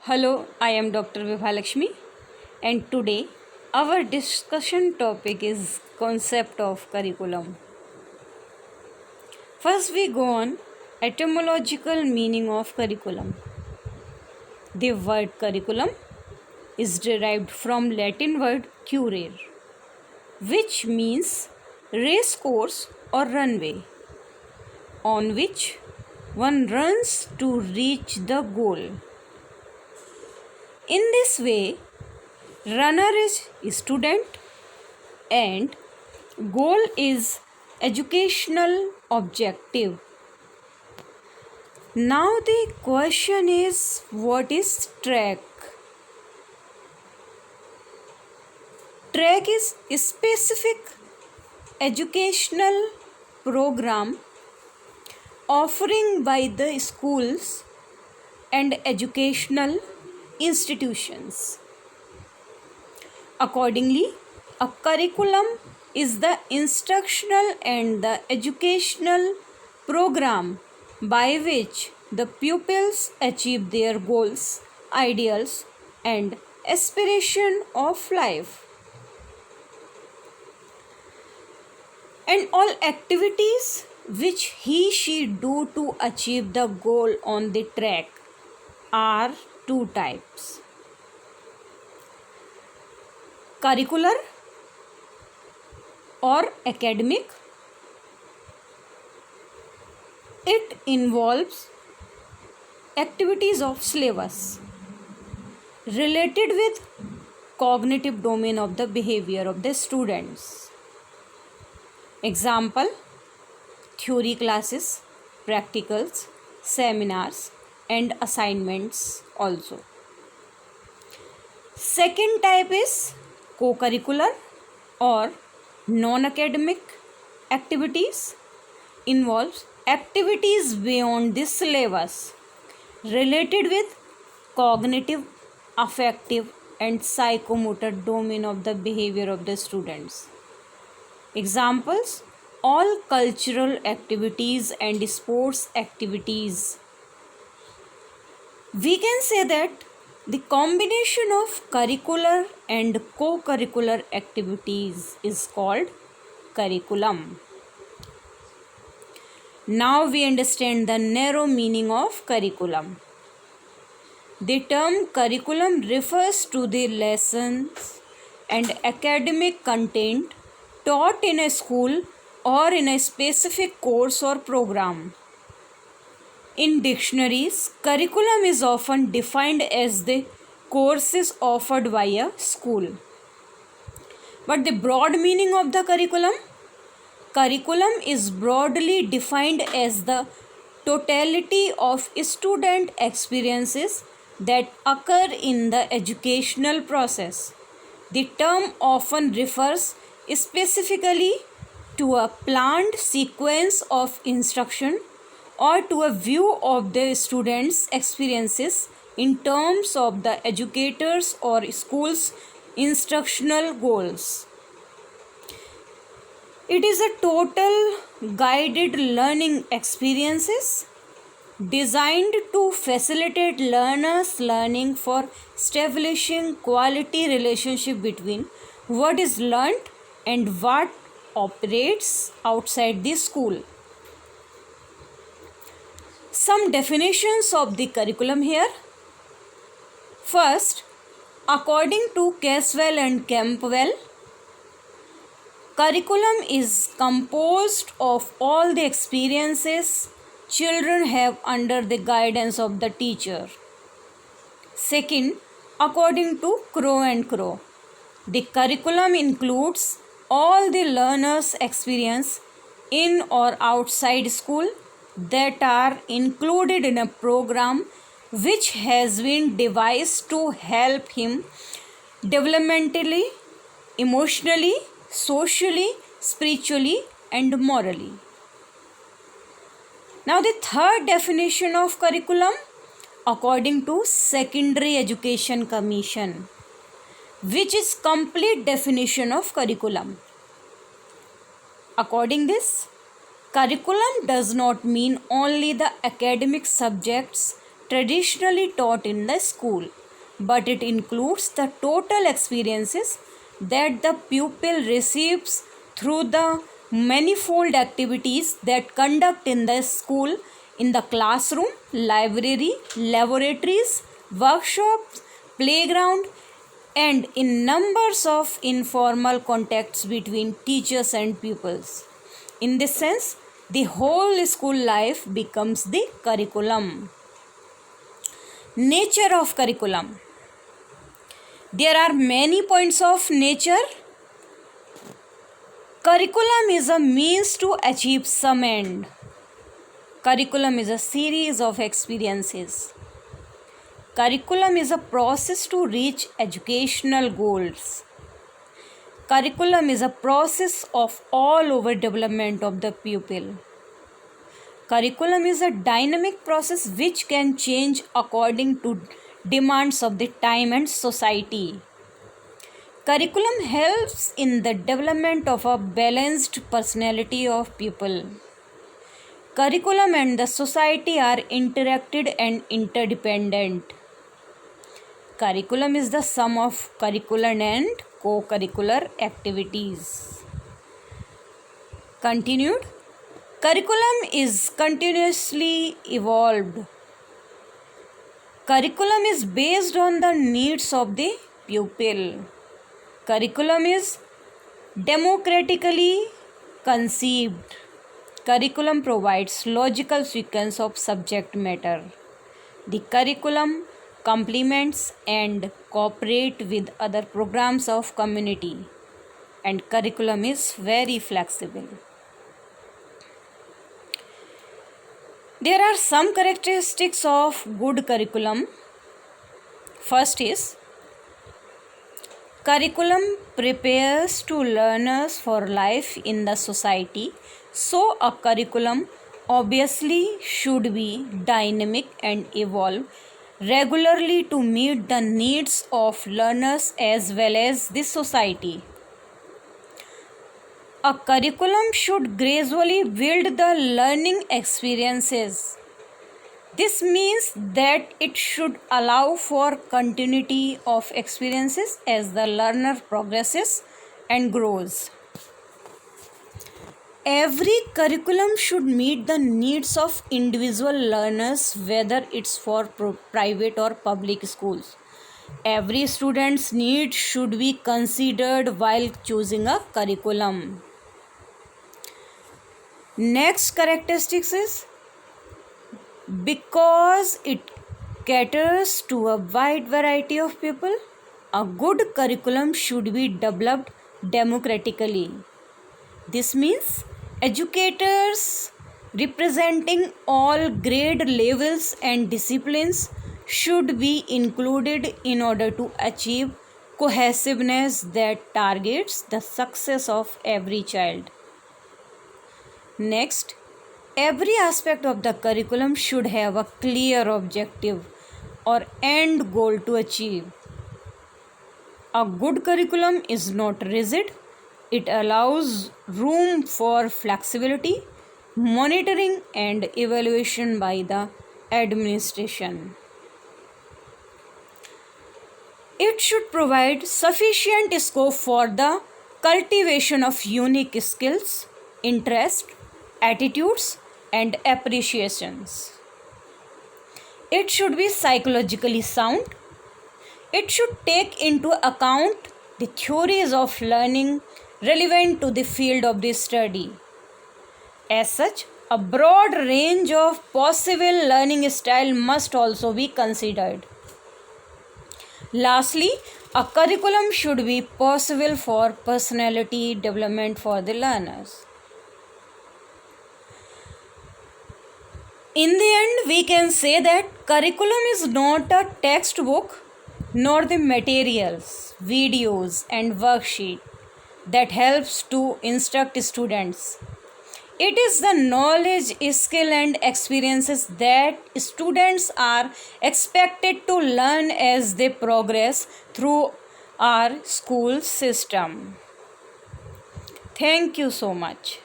Hello, I am Dr. Vibhalakshmi, and today our discussion topic is concept of curriculum. First we go on etymological meaning of curriculum. The word curriculum is derived from Latin word currere, which means race course or runway, on which one runs to reach the goal. In this way, runner is student and goal is educational objective. Now the question is, what is track? Track is a specific educational program offering by the schools and educational institutions. Accordingly, a curriculum is the instructional and the educational program by which the pupils achieve their goals, ideals, and aspiration of life. And all activities which he/she do to achieve the goal on the track are two types: curricular or academic. It involves activities of syllabus related with cognitive domain of the behavior of the students. Example: theory classes, practicals, seminars, and assignments also. Second type is co-curricular or non-academic activities. Involves activities beyond the syllabus related with cognitive, affective, and psychomotor domain of the behavior of the students. Examples: all cultural activities and sports activities. We can say that the combination of curricular and co-curricular activities is called curriculum. Now we understand the narrow meaning of curriculum. The term curriculum refers to the lessons and academic content taught in a school or in a specific course or program. In dictionaries, curriculum is often defined as the courses offered by a school. But the broad meaning of the curriculum? Curriculum is broadly defined as the totality of student experiences that occur in the educational process. The term often refers specifically to a planned sequence of instruction or to a view of the students' experiences in terms of the educators or school's instructional goals. It is a total guided learning experiences designed to facilitate learners' learning for establishing quality relationship between what is learnt and what operates outside the school. Some definitions of the curriculum here. First, according to Caswell and Campbell, curriculum is composed of all the experiences children have under the guidance of the teacher. Second, according to Crow and Crow, the curriculum includes all the learners' experience in or outside school that are included in a program which has been devised to help him developmentally, emotionally, socially, spiritually, and morally. Now the third definition of curriculum, according to Secondary Education Commission, which is complete definition of curriculum. According this, curriculum does not mean only the academic subjects traditionally taught in the school, but it includes the total experiences that the pupil receives through the manifold activities that conduct in the school, in the classroom, library, laboratories, workshops, playground, and in numbers of informal contacts between teachers and pupils. In this sense, the whole school life becomes the curriculum. Nature of curriculum. There are many points of nature. Curriculum is a means to achieve some end. Curriculum is a series of experiences. Curriculum is a process to reach educational goals. Curriculum is a process of all over development of the pupil. Curriculum is a dynamic process which can change according to demands of the time and society. Curriculum helps in the development of a balanced personality of people. Curriculum and the society are interacted and interdependent. Curriculum is the sum of curricular and co-curricular activities. Continued. Curriculum is continuously evolved. Curriculum is based on the needs of the pupil. Curriculum is democratically conceived. Curriculum provides logical sequence of subject matter. The curriculum complements and cooperate with other programs of community, and curriculum is very flexible. There are some characteristics of good curriculum. First is, curriculum prepares to learners for life in the society. So a curriculum obviously should be dynamic and evolve regularly to meet the needs of learners as well as the society. A curriculum should gradually build the learning experiences. This means that it should allow for continuity of experiences as the learner progresses and grows. Every curriculum should meet the needs of individual learners, whether it's for private or public schools. Every student's need should be considered while choosing a curriculum. Next characteristics is, because it caters to a wide variety of people, a good curriculum should be developed democratically. This means educators representing all grade levels and disciplines should be included in order to achieve cohesiveness that targets the success of every child. Next, every aspect of the curriculum should have a clear objective or end goal to achieve. A good curriculum is not rigid. It allows room for flexibility, monitoring, and evaluation by the administration. It should provide sufficient scope for the cultivation of unique skills, interests, attitudes, and appreciations. It should be psychologically sound. It should take into account the theories of learning relevant to the field of the study. As such, a broad range of possible learning style must also be considered. Lastly, a curriculum should be possible for personality development for the learners. In the end, we can say that curriculum is not a textbook nor the materials, videos, and worksheet that helps to instruct students. It is the knowledge, skill, and experiences that students are expected to learn as they progress through our school system. Thank you so much.